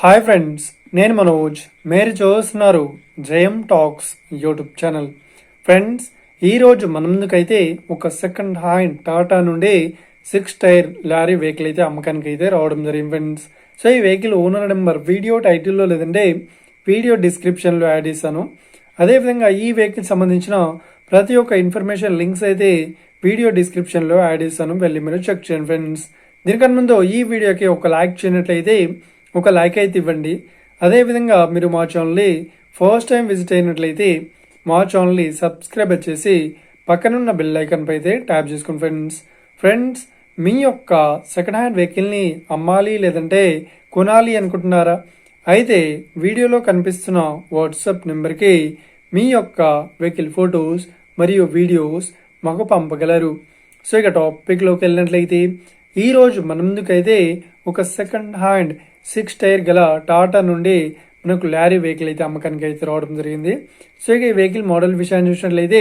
Hi friends, నేను మనోజ్. మీరు చూస్తున్నారు జయం టాక్స్ యూట్యూబ్ ఛానల్. ఫ్రెండ్స్, ఈరోజు మన ముందుకైతే ఒక సెకండ్ హ్యాండ్ టాటా నుండి 6 టైర్ లారీ వెహికల్ అయితే అమ్మకానికి అయితే రావడం జరిగింది ఫ్రెండ్స్. సో ఈ వెహికల్ ఓనర్ నెంబర్ వీడియో టైటిల్లో లేదంటే వీడియో డిస్క్రిప్షన్లో యాడ్ చేశాను. అదేవిధంగా ఈ వెహికల్ సంబంధించిన ప్రతి ఒక్క ఇన్ఫర్మేషన్ లింక్స్ అయితే వీడియో డిస్క్రిప్షన్లో యాడ్ చేశాను, వెళ్ళి మీరు చెక్ చేయండి ఫ్రెండ్స్. దీనికన్నా ముందు ఈ వీడియోకి ఒక లైక్ చేయనట్లయితే ఒక లైక్ అయితే ఇవ్వండి. అదేవిధంగా మీరు మా ఛానల్ని ఫస్ట్ టైం విజిట్ అయినట్లయితే మా ఛానల్ని సబ్స్క్రైబ్ చేసి పక్కనున్న బెల్ ఐకాన్ పై అయితే ట్యాప్ చేసుకోండి ఫ్రెండ్స్. ఫ్రెండ్స్, మీ యొక్క సెకండ్ హ్యాండ్ వెహికల్ని అమ్మాలి లేదంటే కొనాలి అనుకుంటున్నారా? అయితే వీడియోలో కనిపిస్తున్న వాట్సాప్ నెంబర్కి మీ యొక్క వెహికల్ ఫొటోస్ మరియు వీడియోస్ మాకు పంపగలరు. సో ఇక టాపిక్లోకి వెళ్ళినట్లయితే ఈరోజు మన ముందుకైతే ఒక సెకండ్ హ్యాండ్ 6 టైర్ గల టాటా నుండి మనకు లారీ వెహికల్ అయితే అమ్మకానికి అయితే రావడం జరిగింది. సో ఇక ఈ వెహికల్ మోడల్ విషయాన్ని చూసినట్లయితే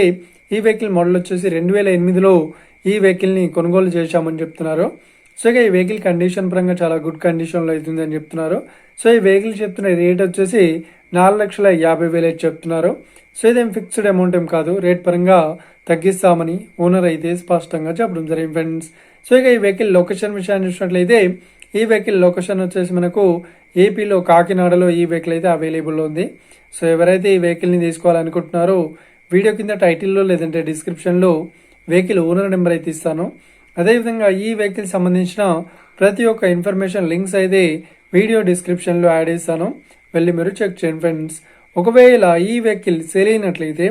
ఈ వెహికల్ మోడల్ వచ్చేసి 2008లో ఈ వెహికల్ని కొనుగోలు చేశామని చెప్తున్నారు. సో ఇక ఈ వెహికల్ కండిషన్ పరంగా చాలా గుడ్ కండిషన్లో అవుతుంది అని చెప్తున్నారు. సో ఈ వెహికల్ చెప్తున్న రేట్ వచ్చేసి 4,50,000 అయితే చెప్తున్నారు. సో ఇదేం ఫిక్స్డ్ అమౌంట్ ఏం కాదు, రేట్ పరంగా తగ్గిస్తామని ఓనర్ అయితే స్పష్టంగా చెప్పడం జరిగింది ఫ్రెండ్స్. సో ఇక ఈ వెహికల్ లొకేషన్ విషయాన్ని చూసినట్లయితే ఈ వెహికల్ లొకేషన్ వచ్చేసి మనకు ఏపీలో కాకినాడలో ఈ వెహికల్ అయితే అవైలబుల్లో ఉంది. సో ఎవరైతే ఈ వెహికల్ని తీసుకోవాలనుకుంటున్నారో వీడియో కింద టైటిల్లో లేదంటే డిస్క్రిప్షన్లో వెహికల్ ఓనర్ నెంబర్ అయితే ఇస్తాను. అదేవిధంగా ఈ వెహికల్ సంబంధించిన ప్రతి ఒక్క ఇన్ఫర్మేషన్ లింక్స్ అయితే వీడియో డిస్క్రిప్షన్లో యాడ్ చేస్తాను, వెళ్ళి మీరు చెక్ చేయండి ఫ్రెండ్స్. ఒకవేళ ఈ వెహికల్ సేల్ అయినట్లయితే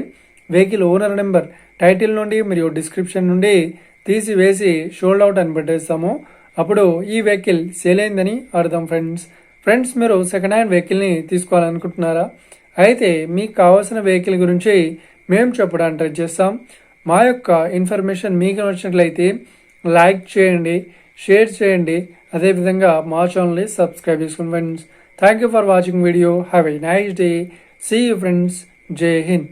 వెహికల్ ఓనర్ నెంబర్ టైటిల్ నుండి మరియు డిస్క్రిప్షన్ నుండి తీసివేసి షోల్డ్ అవుట్ అని పెట్టేస్తాము. అప్పుడు ఈ వెహికల్ సేల్ అయిందని అర్థం ఫ్రెండ్స్, మీరు సెకండ్ హ్యాండ్ వెహికల్ని తీసుకోవాలనుకుంటున్నారా? అయితే మీకు కావాల్సిన వెహికల్ గురించి మేము చెప్పడానికి ట్రై చేస్తాం. మా యొక్క ఇన్ఫర్మేషన్ మీకు నచ్చినట్లయితే లైక్ చేయండి, షేర్ చేయండి, అదేవిధంగా మా ఛానల్ని సబ్స్క్రైబ్ చేసుకోండి friends. Thank you for watching video. Have a nice day. See you friends. జై హింద్.